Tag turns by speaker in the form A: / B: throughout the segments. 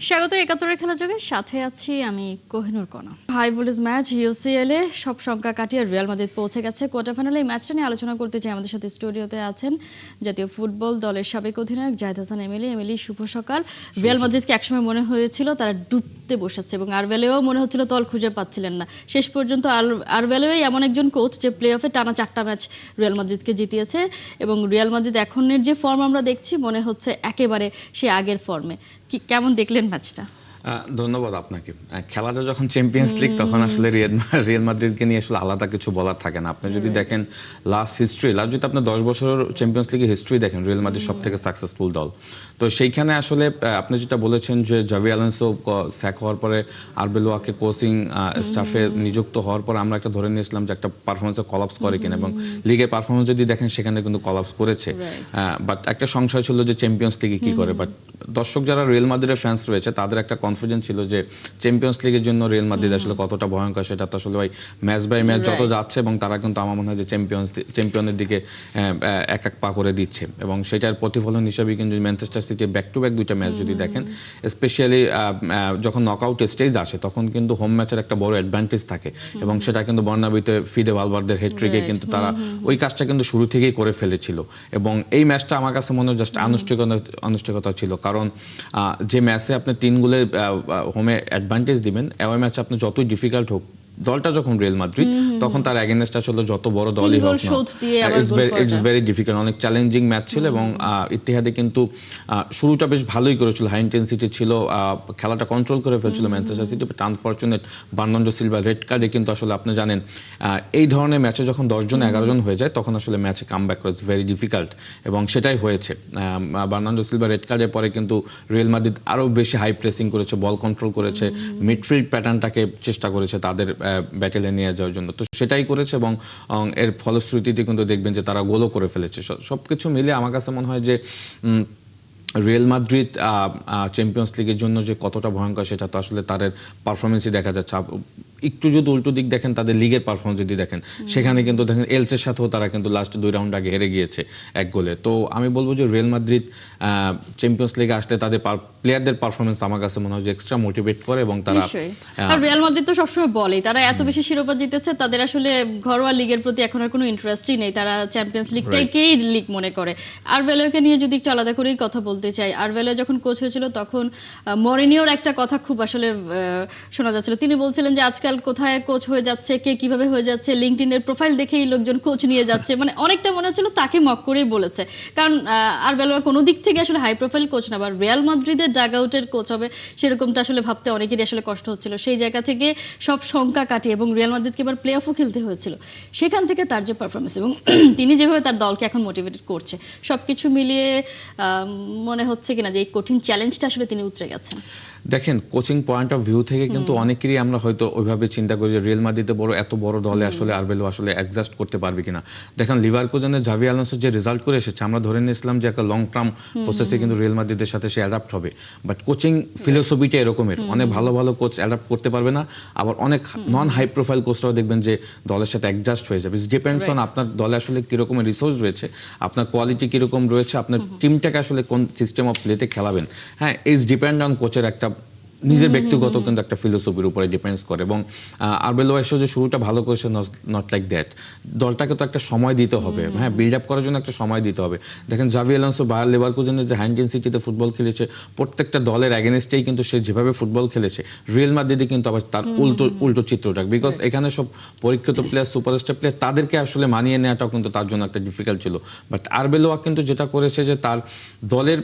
A: স্বাগত ৭১-এর খেলা যোগে সাথে আছি আমি কোহিনুর কণা। হাই ভোল্টেজ ম্যাচ ইউসিএল এ সব সংখ্যা কাটিয়ে রিয়াল মাদ্রিদ পৌঁছে গেছে কোয়ার্টার ফাইনালে। এই ম্যাচটা নিয়ে আলোচনা করতে চাই। আমাদের সাথে স্টুডিওতে আছেন জাতীয় ফুটবল দলের সাবেক অধিনায়ক জাহিদ হাসান এমিলি। শুভ সকাল। রিয়াল মাদ্রিদকে একসময় মনে হয়েছিল তারা ডুবতে বসেছে এবং আরবেলেও মনে হচ্ছিল তল খুঁজে পাচ্ছিলেন না। শেষ পর্যন্ত আরবেলেও এমন একজন কোচ যে প্লে অফে টানা 4টা ম্যাচ রিয়াল মাদ্রিদকে জিতিয়েছে এবং রিয়াল মাদ্রিদ এখনের যে ফর্ম আমরা দেখছি মনে হচ্ছে একেবারে সে আগের ফর্মে। কেমন দেখলেন ম্যাচটা?
B: ধন্যবাদ আপনাকে। খেলাটা যখন চ্যাম্পিয়ন্স লিগ তখন আসলে রিয়াল মাদ্রিদকে নিয়ে আসলে আলাদা কিছু বলার থাকে না। আপনি যদি দেখেন লাস্ট যদি আপনি 10 বছরের চ্যাম্পিয়ন্স লিগের হিস্ট্রি দেখেন, রিয়াল মাদ্রিদ সব থেকে সাকসেসফুল দল। তো সেইখানে আসলে আপনি যেটা বলেছেন যে জাভি আলোনসো স্যাক হওয়ার পরে আরবেলোয়াকে কোচিং স্টাফে নিযুক্ত হওয়ার পর আমরা একটা ধরে নিয়েছিলাম যে একটা পারফরমেন্সে কলাপস করে কিনা, এবং লিগের পারফরমেন্স যদি দেখেন সেখানে কিন্তু কলাপস করেছে। বাট একটা সংশয় ছিল যে চ্যাম্পিয়ন্স লিগে কি করে। বাট দর্শক যারা রিয়াল মাদ্রিদের ফ্যান্স রয়েছে তাদের একটা কনফিডেন্স ছিল যে চ্যাম্পিয়ন্স লিগের জন্য রিয়াল মাদ্রিদ আসলে কতটা ভয়ঙ্কর সেটা তো আসলে ভাই ম্যাচ বাই ম্যাচ যত যাচ্ছে, এবং তারা কিন্তু আমার মনে হয় যে চ্যাম্পিয়নের দিকে এক এক পা করে দিচ্ছে, এবং সেটার প্রতিফলন হিসেবে কিন্তু Manchester city back to back দুইটা ম্যাচ যদি দেখেন, স্পেশালি যখন নকআউট স্টেজ আসে তখন কিন্তু হোম ম্যাচের একটা বড় অ্যাডভান্টেজ থাকে, এবং সেটা কিন্তু বর্ণাবিতে ফিদে ভালভার্দের হেট্রিকে কিন্তু তারা ওই কাজটা কিন্তু শুরু থেকেই করে ফেলেছিল। এবং এই ম্যাচটা আমার কাছে মনে হয় জাস্ট আনুষ্ঠানিকতা ছিল, কারণ যে ম্যাচে আপনি 3 গোলে হোমে অ্যাডভান্টেজ দিবেন, অ্যাওয়ে ম্যাচ আপনি যতই ডিফিকাল্ট হোক, দলটা যখন রিয়াল মাদ্রিদ তখন তার এগেইনস্ট আসলে যত বড় দলই হোক না, ইটস ভেরি ডিফিকাল্ট। অনেক চ্যালেঞ্জিং ম্যাচ ছিল, এবং ইতিহাদে কিন্তু শুরুটা বেশ ভালোই করেছিল, হাই ইন্টেন্সিটি ছিল, খেলাটা কন্ট্রোল করে ফেলছিল Manchester City. But unfortunate Bernardo Silva red কার্ডে কিন্তু আসলে আপনি জানেন এই ধরনের ম্যাচে যখন 10 জন 11 জন হয়ে যায় তখন আসলে ম্যাচে কামব্যাক করা ইজ ভেরি ডিফিকাল্ট, এবং সেটাই হয়েছে। বার্নার্ডো সিলভা রেড কার্ডের পরে কিন্তু রিয়াল মাদ্রিদ আরও বেশি হাই প্রেসিং করেছে, বল কন্ট্রোল করেছে, মিডফিল্ড প্যাটার্নটাকে চেষ্টা করেছে তাদের ব্যাটেলে নিয়ে যাওয়ার জন্য। তো সেটাই করেছে, এবং এর ফলশ্রুতিতে কিন্তু দেখবেন যে তারা গোলও করে ফেলেছে। সবকিছু মিলে আমার কাছে মনে হয় যে রিয়াল মাদ্রিদ চ্যাম্পিয়ন্স লিগের জন্য যে কতটা ভয়ঙ্কর সেটা তো আসলে তাদের পারফরমেন্সই দেখা যাচ্ছে। একটু যদি উল্টো দিক দেখেন, তাদের লিগের পারফরমেন্স যদি দেখেন, সেখানে কিন্তু দেখেন এলসের সাথেও তারা কিন্তু লাস্ট 2 রাউন্ড আগে হেরে গিয়েছে 1 গোলে। তো আমি বলবো যে রিয়াল মাদ্রিদ চ্যাম্পিয়ন্স লিগে আসলে তাদের প্লেয়ারদের পারফরমেন্স আমার কাছে মনে হয় যে এক্সট্রা মোটিভেট করে, এবং তারা
A: রিয়াল মাদ্রিদ তো সবসময় বলে তারা এত বেশি শিরোপা জিতেছে, তাদের আসলে ঘরোয়া লিগের প্রতি এখন আর কোনো ইন্টারেস্টই নেই, তারা চ্যাম্পিয়ন্স লিগটাকেই লিগ মনে করে। আরবেলোকে নিয়ে যদি একটু আলাদা করেই কথা বলতে চাই, আরবেলো যখন কোচ হয়েছিল তখন মরিনিওর একটা কথা খুব আসলে শোনা যাচ্ছিল। তিনি বলছিলেন যে আজকাল কোথায় কোচ হয়ে যাচ্ছে, কে কিভাবে হয়ে যাচ্ছে, লিঙ্কডইনের প্রোফাইল দেখেই লোকজন কোচ নিয়ে যাচ্ছে, মানে অনেকটা মনে হচ্ছিল তাকে মক করেই বলেছে। কারণ আরবেলো কোনো দিক থেকে আসলে হাই প্রোফাইল কোচ না, বা রিয়াল মাদ্রিদের জাগ আউটের কোচ হবে সেরকমটা আসলে ভাবতে অনেকেরই আসলে কষ্ট হচ্ছিল। সেই জায়গা থেকে সব সংখ্যা কাটিয়ে, এবং রিয়াল মাদ্রিদকে এবার প্লে অফও খেলতে হয়েছিল, সেখান থেকে তার যে পারফরমেন্স এবং তিনি যেভাবে তার দলকে এখন মোটিভেটেড করছে, সব কিছু মিলিয়ে মনে হচ্ছে কিনা যে এই কঠিন চ্যালেঞ্জটা আসলে তিনি উতরে গেছেন।
B: দেখেন, কোচিং পয়েন্ট অফ ভিউ থেকে কিন্তু অনেকেরই আমরা হয়তো ওইভাবে চিন্তা করি যে রিয়াল মাদ্রিদে এত বড় দলে আসলে আরবেলো আসলে অ্যাডজাস্ট করতে পারবে কিনা। দেখেন, লিভারকুজেনের জাভি আলোনসো যে রেজাল্ট করে এসেছে, আমরা ধরে নিয়েছিলাম যে একটা লং টার্ম প্রসেসে কিন্তু রিয়াল মাদ্রিদের সাথে সে অ্যাডাপ্ট হবে। বাট কোচিং ফিলোসফিটা এরকমের, অনেক ভালো ভালো কোচ অ্যাডাপ্ট করতে পারবে না, আবার অনেক নন হাই প্রোফাইল কোচরাও দেখবেন যে দলের সাথে অ্যাডজাস্ট হয়ে যাবে। ইট ডিপেন্ডস অন আপনার দলে আসলে কীরকমের রিসোর্স রয়েছে, আপনার কোয়ালিটি কীরকম রয়েছে, আপনার টিমটাকে আসলে কোন সিস্টেম অফ প্লেতে খেলাবেন। হ্যাঁ, ইটস ডিপেন্ড অন কোচের একটা নিজের ব্যক্তিগত কিন্তু একটা ফিলোসফির উপরে ডিপেন্ডস করে। এবং আরবেলো এসে যে শুরুটা ভালো করেছে, নট লাইক দ্যাট, দলটাকে তো একটা সময় দিতে হবে, হ্যাঁ, বিল্ড আপ করার জন্য একটা সময় দিতে হবে। দেখেন, জাভি আলোনসো বায়ার লেভারকুজেনের যে হাই ইন্টেন্সিটিতে ফুটবল খেলেছে, প্রত্যেকটা দলের অ্যাগেনস্টেই কিন্তু সে যেভাবে ফুটবল খেলেছে, রিয়াল মাদ্রিদে কিন্তু আবার তার উল্টো চিত্রটা, বিকজ এখানে সব পরীক্ষিত প্লেয়ার, সুপারস্টার প্লেয়ার, তাদেরকে আসলে মানিয়ে নেওয়াটাও কিন্তু তার জন্য একটা ডিফিকাল্ট ছিল। বাট আরবেলো কিন্তু যেটা করেছে যে তার দলের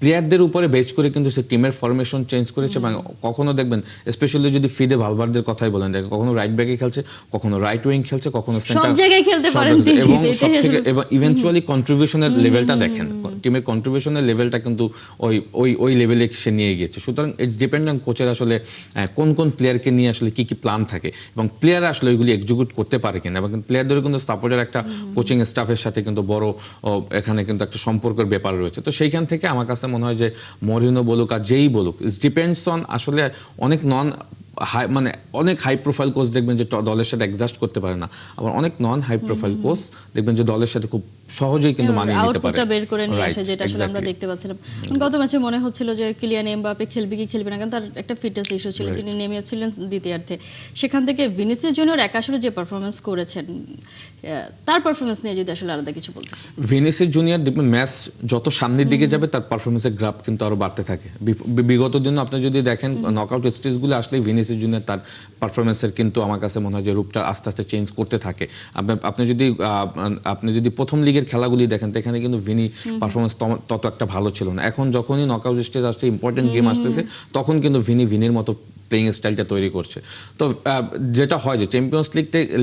B: প্লেয়ারদের উপরে বেচ করে কিন্তু সে টিমের ফরমেশন চেঞ্জ করেছে। এবং কখনো দেখবেন, স্পেশালি যদি ফিদে ভালভার্দের কথাই বলেন, দেখেন কখনো রাইট ব্যাকে খেলছে, কখনো রাইট উইং খেলছে, কখনো সেন্টার,
A: সব জায়গায় খেলতে পারেন তিনি,
B: এবং সবথেকে এবং ইভেন্চুয়ালি কন্ট্রিবিউশনের লেভেলটা দেখেন, টিমের কন্ট্রিবিউশনের লেভেলটা কিন্তু ওই লেভেলে সে নিয়ে গিয়েছে। সুতরাং ইটস ডিপেন্ড অন কোচের আসলে কোন প্লেয়ারকে নিয়ে আসলে কি প্ল্যান থাকে, এবং প্লেয়ার আসলে ওইগুলি এক্সিকিউট করতে পারে কিনা, এবং প্লেয়ারদের কিন্তু সাপোর্টের একটা কোচিং স্টাফের সাথে কিন্তু বড় এখানে কিন্তু একটা সম্পর্কের ব্যাপার রয়েছে। তো সেইখান থেকে আমার কাছে মনে হয় যে মরিনো বলুক আর যেই বলুক, ইটস ডিপেন্ডস অন আসলে অনেক মানে অনেক হাই প্রোফাইল কোচ দেখবেন যে দলের সাথে অ্যাডজাস্ট করতে পারে না, আবার অনেক নন হাই প্রোফাইল কোচ দেখবেন যে দলের সাথে খুব সহজেই কিন্তু মানিয়ে নিতে পারে,
A: আউটপুটটা বের করে নিয়ে
B: Right,
A: আসে, যেটা আসলে আমরা
B: exactly.
A: দেখতে পাচ্ছিলাম। গত ম্যাচে মনে হচ্ছিল যে কিলিয়ান এমবাপ্পে খেলবে কি খেলবে না, কারণ তার একটা ফিটনেস ইস্যু ছিল, তিনি নেমেছিলেন দ্বিতীয়ার্ধে। সেখান থেকে ভিনিসিয়াস জুনিয়র একা আসলে যে পারফরমেন্স করেছেন, তার পারফরমেন্স নিয়ে যদি আসলে আলাদা কিছু বলতে চাই।
B: ভিনিসিয়াস জুনিয়র দেখবেন ম্যাচ যত সামনের দিকে যাবে তার পারফরমেন্সের গ্রাফ কিন্তু আরো বাড়তে থাকে। বিগত দিন আপনি যদি দেখেন নকআউট স্টেজগুলো আসলে ভিনিসিয়াস জুনিয়র তার পারফরমেন্সের কিন্তু আমার কাছে মনে হয় যে রূপটা আস্তে আস্তে চেঞ্জ করতে থাকে। আপনি যদি প্রথম লিগের খেলাগুলি দেখেন সেখানে কিন্তু ভিনি পারফরমেন্স তত একটা ভালো ছিল না। এখন যখনই নকআউট স্টেজ আসছে, ইম্পর্টেন্ট গেম আসতেছে, তখন কিন্তু ভিনির মতো প্লেইং স্টাইলটা তৈরি করছে। তো যেটা হয় যে চ্যাম্পিয়ন্স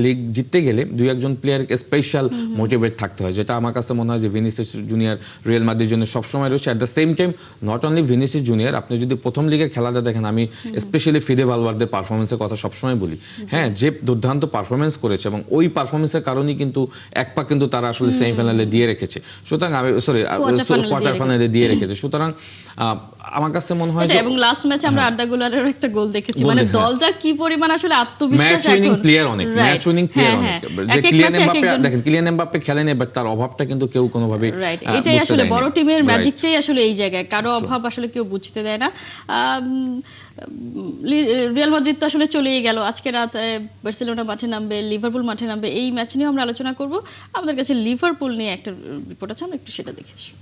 B: লিগ জিততে গেলে দুই একজন প্লেয়ারকে স্পেশাল মোটিভেট থাকতে হয়, যেটা আমার কাছে মনে হয় যে ভিনিসিয়াস জুনিয়র রিয়াল মাদ্রিদের জন্য সবসময় রয়েছে। At the same time not only Vinicius junior, আপনি যদি প্রথম লিগের খেলাটা দেখেন, আমি স্পেশালি ফিদে ভালভার্দের পারফরমেন্সের কথা সবসময় বলি। হ্যাঁ, যে দুর্দান্ত পারফরমেন্স করেছে এবং ওই পারফরমেন্সের কারণেই কিন্তু এক পা কিন্তু তারা আসলে সেমিফাইনালে দিয়ে রেখেছে, সুতরাং কোয়ার্টার ফাইনালে দিয়ে রেখেছে। সুতরাং আমার কাছে মনে হয় যে,
A: এবং লাস্ট ম্যাচে আমরা আর্দা গুলারের একটা গোল দেখেছি, মানে দলটা কি পরিমাণ আসলে আত্মবিশ্বাস,
B: ম্যাচ উইনিং প্লেয়ার অনেক, ম্যাচ উইনিং প্লেয়ার অনেক। যে কিলিয়ান এমবাপ্পে খেলেন, বাট তার অভাবটা কিন্তু কেউ কোনোভাবে,
A: রাইট, এটাই আসলে বড় টিমের ম্যাজিকটাই আসলে এই জায়গায়, কারো অভাব আসলে কেউ বুঝতে দেয় না। রিয়াল মাদ্রিদ তো আসলে চলেই গেল, আজকে রাত বার্সেলোনা মাঠে নামবে, লিভারপুল মাঠে নামবে। এই ম্যাচ নিয়ে আমরা আলোচনা করব। আমাদের কাছে লিভারপুল নিয়ে একটা রিপোর্ট আছে, আমরা একটু সেটা দেখে আসি।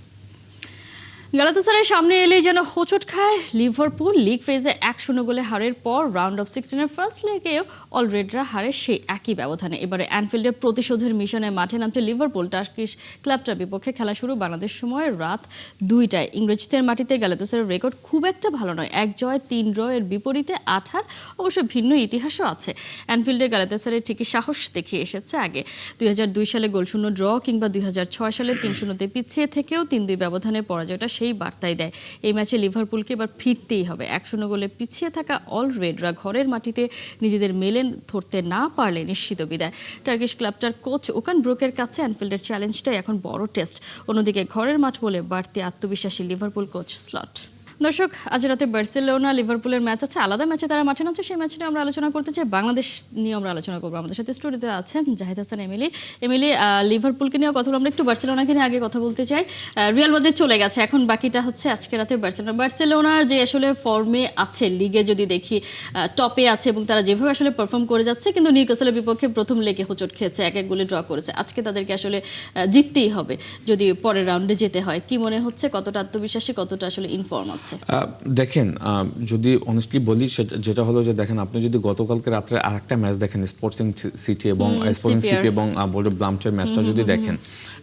A: গালাতাসারাই সামনে এলেই যেন হোঁচট খায় লিভারপুল। লিগ ফেজে 1-0 গোলে হারের পর রাউন্ড অফ 16-এর ফার্স্ট লেগেও অলরেডরা হারে সেই একই ব্যবধানে। এবারে অ্যানফিল্ডে প্রতিশোধের মিশনে মাঠে নামছে লিভারপুল। টার্কিশ ক্লাবটার বিপক্ষে খেলা শুরু বাংলাদেশ সময় রাত 2টায়। ইংরেজদের মাটিতে গালাতাসারার রেকর্ড খুব একটা ভালো নয়, 1 জয় 3 ড্র এর বিপরীতে 8 হার। অবশ্য ভিন্ন ইতিহাসও আছে। অ্যানফিল্ডে গালাতাসারাই ঠিকই সাহস দেখিয়ে এসেছে আগে। 2002 সালে গোলশূন্য ড্র কিংবা 2006 সালে 3-0 পিছিয়ে থেকেও 3-2 ব্যবধানে পরাজয়টা সেই বার্তাই দেয়। এই ম্যাচে লিভারপুলকে এবার ফিরতেই হবে। 1-0 গোলে পিছিয়ে থাকা অলরেডরা ঘরের মাটিতে নিজেদের মেলে ধরতে না পারলে নিশ্চিত বিদায়। টার্কিশ ক্লাবটার কোচ ওকান ব্রুকের কাছে অ্যানফিল্ডের চ্যালেঞ্জটাই এখন বড় টেস্ট। অন্যদিকে ঘরের মাঠ বলে বাড়তি আত্মবিশ্বাসী লিভারপুল কোচ স্লট। দর্শক, আজ রাতে বার্সেলোনা লিভারপুলের ম্যাচ আছে, আলাদা ম্যাচে তারা মাঠে নামছে। সেই ম্যাচ নিয়ে আমরা আলোচনা করতে চাই, বাংলাদেশ নিয়ে আমরা আলোচনা করবো। আমাদের সাথে স্টুডিওতে আছেন জাহিদ হাসান এমিলি। লিভারপুলকে নিয়ে কথা বলবো, আমরা একটু বার্সেলোনাকে নিয়ে আগে কথা বলতে চাই। রিয়াল মাদ্রিদ চলে গেছে, এখন বাকিটা হচ্ছে আজকে রাতে বার্সেলোনার যে আসলে ফর্মে আছে, লিগে যদি দেখি টপে আছে এবং তারা যেভাবে আসলে পারফর্ম করে যাচ্ছে, কিন্তু নিউক্যাসলের বিপক্ষে প্রথম লেগে হোঁচট খেয়েছে, 1-1 গোলে ড্র করেছে। আজকে তাদেরকে আসলে জিততেই হবে যদি পরের রাউন্ডে যেতে হয়। কি মনে হচ্ছে, কতটা আত্মবিশ্বাসী, কতটা আসলে ইনফর্ম আছে?
B: দেখেন, যদি অনেস্টলি বলি, যেটা হলো যে দেখেন, আপনি যদি গতকালকে রাত্রে আরেকটা ম্যাচ দেখেন, স্পোর্টিং সিটি এবং বোর্ডো ব্লামচের ম্যাচটা যদি দেখেন,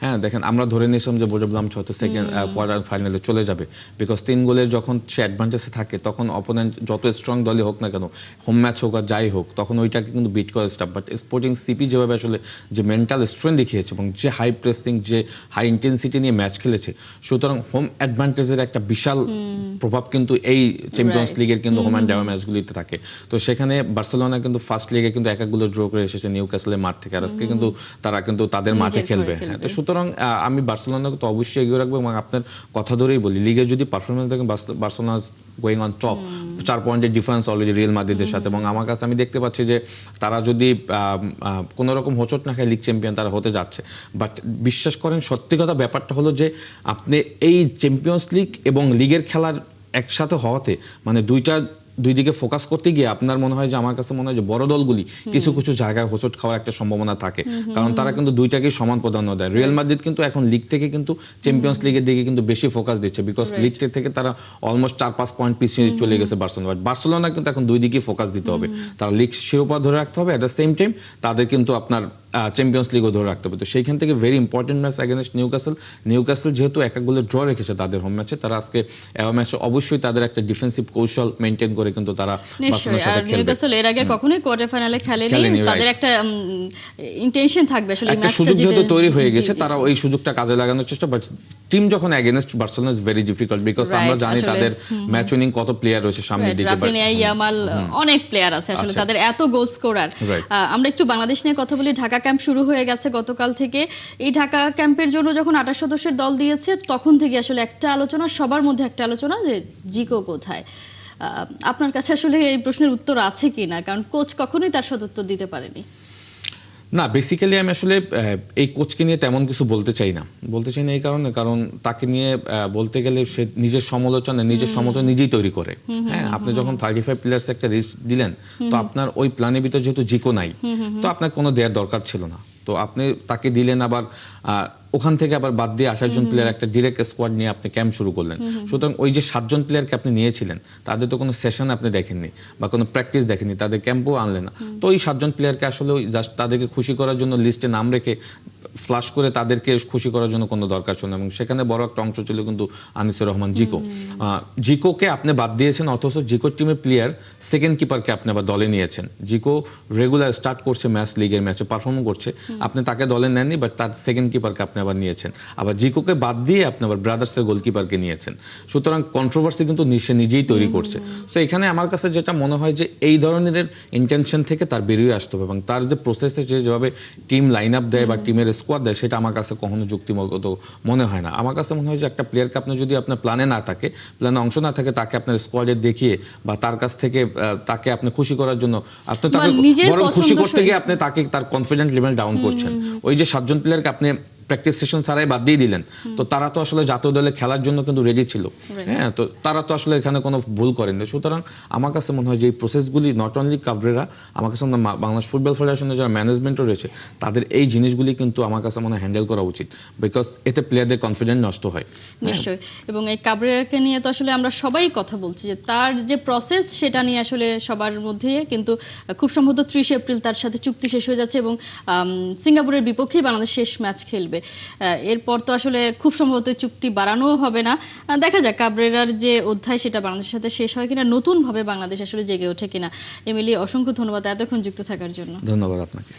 B: হ্যাঁ দেখেন, আমরা ধরে নিয়েছিলাম যে বোর্ডো ব্লামচ হয়তো সেকেন্ড কোয়ার্টার ফাইনালে চলে যাবে, বিকজ 3 গোলের যখন সে অ্যাডভান্টেজে থাকে, তখন অপোনেন্ট যত স্ট্রং দলই হোক না কেন, হোম ম্যাচ হোক আর যাই হোক, তখন ওইটাকে কিন্তু বিট করা স্টাফ। বাট স্পোর্টিং সিপি যেভাবে আসলে যে মেন্টাল স্ট্রেংথ দেখিয়েছে এবং যে হাই প্রেসিং, যে হাই ইন্টেন্সিটি নিয়ে ম্যাচ খেলেছে, সুতরাং হোম অ্যাডভান্টেজের একটা বিশাল প্রভাব কিন্তু এই চ্যাম্পিয়ন্স লিগের কিন্তু হোম অ্যান্ড অ্যাওয়ে ম্যাচগুলিতে থাকে। তো সেখানে বার্সেলোনা কিন্তু ফার্স্ট লিগে কিন্তু 1-1 গোলে ড্র করে এসেছে নিউক্যাসলের মাঠ থেকে, আর আজকে কিন্তু তারা কিন্তু তাদের মাঠে খেলবে। হ্যাঁ, তো সুতরাং আমি বার্সেলোনাকে তো অবশ্যই এগিয়ে রাখবো। এবং আপনার কথা ধরেই বলি, লিগের যদি পারফরমেন্স দেখেন, বার্সেলোনা গোয়িং অন টপ, 4 পয়েন্টের ডিফারেন্স অলরেডি রিয়াল মাদ্রিদের সাথে। এবং আমার কাছে আমি দেখতে পাচ্ছি যে তারা যদি কোনো রকম হোঁচট না খায়, লিগ চ্যাম্পিয়ন তারা হতে যাচ্ছে। বাট বিশ্বাস করেন, সত্যি কথা ব্যাপারটা হলো যে আপনি এই চ্যাম্পিয়ন্স লিগ এবং লিগের খেলার একসাথে হওয়াতে, মানে দুই দিকে ফোকাস করতে গিয়ে আপনার মনে হয় যে, আমার কাছে মনে হয় যে বড় দলগুলি কিছু কিছু জায়গায় হোঁচট খাওয়ার একটা সম্ভাবনা থাকে, কারণ তারা কিন্তু দুইটাকেই সমান প্রাধান্য দেয়। রিয়াল মাদ্রিদ কিন্তু এখন লিগ থেকে কিন্তু চ্যাম্পিয়ন্স লিগের দিকে কিন্তু বেশি ফোকাস দিচ্ছে, বিকজ লিগ থেকে তারা অলমোস্ট 4-5 পয়েন্ট পিছিয়ে চলে গেছে বার্সেলোনা। বার্সেলোনা কিন্তু এখন দুই দিকেই ফোকাস দিতে হবে, তারা লিগ শিরোপা ধরে রাখতে হবে, অ্যাট দ্য সেম টাইম তাদের কিন্তু আপনার চ্যাম্পিয়ন্স লিগও ধরে রাখতে হবে। তো সেইখান থেকে very important match against Newcastle যেহেতু 1-1 গোলে ড্র রেখেছে তাদের হোম ম্যাচে, তারা আজকে ম্যাচে অবশ্যই তাদের একটা ডিফেন্সিভ কৌশল মেনটেন করে কিন্তু তারা বার্সেলোনার সাথে খেলবে।
A: নিউক্যাসল এর আগে কখনোই কোয়ার্টার ফাইনালে খেলেনি, তাদের একটা ইন্টেনশন থাকবে আসলে
B: একটা সুযোগ যেহেতু তৈরি হয়ে গেছে, তারা ওই সুযোগটা কাজে লাগানোর চেষ্টা। বাট টিম যখন against Barcelona is very difficult, because আমরা জানি তাদের ম্যাচ উইনিং কত প্লেয়ার রয়েছে সামনের দিকে,
A: রাফিনিয়া, ইয়ামাল, অনেক প্লেয়ার আছে আসলে তাদের, এত গোল স্কোরার। আমরা একটু বাংলাদেশ নিয়ে কথা বলি। ঢাকা ক্যাম্প শুরু হয়ে গেছে গতকাল থেকে। এই ঢাকা ক্যাম্পের জন্য যখন 28 সদস্যের দল দিয়েছে, তখন থেকে আসলে একটা আলোচনা, সবার মধ্যে একটা আলোচনা যে জিকো কোথায়। আপনার কাছে আসলে এই প্রশ্নের উত্তর আছে কি না, কারণ কোচ কখনোই তার সদুত্তর দিতে পারেনি।
B: না, বেসিক্যালি আমি আসলে এই কোচকে নিয়ে তেমন কিছু বলতে চাই না এই কারণে, কারণ তাকে নিয়ে বলতে গেলে সে নিজের সমালোচনা নিজেই তৈরি করে। হ্যাঁ, আপনি যখন 35 প্লেয়ার্স একটা লিস্ট দিলেন, তো আপনার ওই প্ল্যানের ভিতর যেহেতু জিকো নাই, তো আপনার কোনো দেওয়ার দরকার ছিল না। তো আপনি তাকে দিলেন, আবার ওখান থেকে আবার বাদ দিয়ে 28 জন প্লেয়ার একটা ডিরেক্ট স্কোয়াড নিয়ে আপনি ক্যাম্প শুরু করলেন। সুতরাং ওই যে 7 জন প্লেয়ারকে আপনি নিয়েছিলেন, তাদের তো কোনো সেশন আপনি দেখেননি বা কোনো প্র্যাকটিস দেখেননি, তাদের ক্যাম্পও আনলেন না। তো ওই 7 জন প্লেয়ারকে আসলে জাস্ট তাদেরকে খুশি করার জন্য লিস্টে নাম রেখে ফ্লাশ করে তাদেরকে খুশি করার জন্য কোনো দরকার ছিল না। এবং সেখানে বড় একটা অংশ ছিল কিন্তু আনিসুর রহমান জিকো। জিকোকে আপনি বাদ দিয়েছেন, অথচ জিকোর টিমের প্লেয়ার সেকেন্ড কিপারকে আপনি আবার দলে নিয়েছেন। জিকো রেগুলার স্টার্ট করছে ম্যাচ, লিগের ম্যাচে পারফর্ম করছে, আপনি তাকে দলে নেননি, বাট তার সেকেন্ড কিপারকে আপনি আবার নিয়েছেন। আবার জিকোকে বাদ দিয়ে আপনি আবার ব্রাদার্সের গোলকিপারকে নিয়েছেন। সুতরাং কন্ট্রোভার্সি কিন্তু সে নিজেই তৈরি করছে। সো এখানে আমার কাছে যেটা মনে হয় যে এই ধরনের ইন্টেনশন থেকে তার বেরিয়ে আসতে হবে, এবং তার যে প্রসেসে যে যেভাবে টিম লাইন আপ দেয় বা টিমের স্কোয়াড দেয়, সেটা আমার কাছে কখনো যুক্তিমত মনে হয় না। আমার কাছে মনে হয় যে একটা প্লেয়ারকে আপনি যদি আপনার প্ল্যানে না থাকে, প্ল্যানে অংশ না থাকে, তাকে আপনার স্কোয়াডে দেখিয়ে বা তার কাছ থেকে তাকে আপনি খুশি করার জন্য আপনি তাকে বরং খুশি করতে গিয়ে আপনি তাকে তার কনফিডেন্ট লেভেল ডাউন করছেন। ওই যে 7 জন প্লেয়ারকে আপনি প্র্যাকটিস সেশন ছাড়াই বাদ দিয়ে দিলেন, তো তারা তো আসলে জাতীয় দলে খেলার জন্য কিন্তু রেডি ছিল। হ্যাঁ, তো তারা তো আসলে এখানে কোনো ভুল করেনি। সুতরাং আমার কাছে মনে হয় যে এই প্রসেসগুলি নট অনলি কাবরেরা, আমার কাছে বাংলাদেশ ফুটবল ফেডারেশনের যারা ম্যানেজমেন্টও রয়েছে, তাদের এই জিনিসগুলি কিন্তু আমার কাছে মনে হয় হ্যান্ডেল করা উচিত, বিকজ এতে প্লেয়ারদের কনফিডেন্স নষ্ট হয়।
A: নিশ্চয়ই। এবং এই কাবরেরাকে নিয়ে তো আসলে আমরা সবাই কথা বলছি যে তার যে প্রসেস, সেটা নিয়ে আসলে সবার মধ্যে, কিন্তু খুব সম্ভবত 30 এপ্রিল তার সাথে চুক্তি শেষ হয়ে যাচ্ছে এবং সিঙ্গাপুরের বিপক্ষেই বাংলাদেশ শেষ ম্যাচ খেলবে। এরপর তো আসলে খুব সম্ভবত চুক্তি বাড়ানো হবে না। দেখা যাক কাবরেরার যে অধ্যায়, সেটা বাংলাদেশের সাথে শেষ হয় কিনা, নতুনভাবে বাংলাদেশ আসলে জেগে ওঠে কিনা। এমিলি, অসংখ্য ধন্যবাদ এতক্ষণ যুক্ত থাকার জন্য।
B: ধন্যবাদ আপনাকে।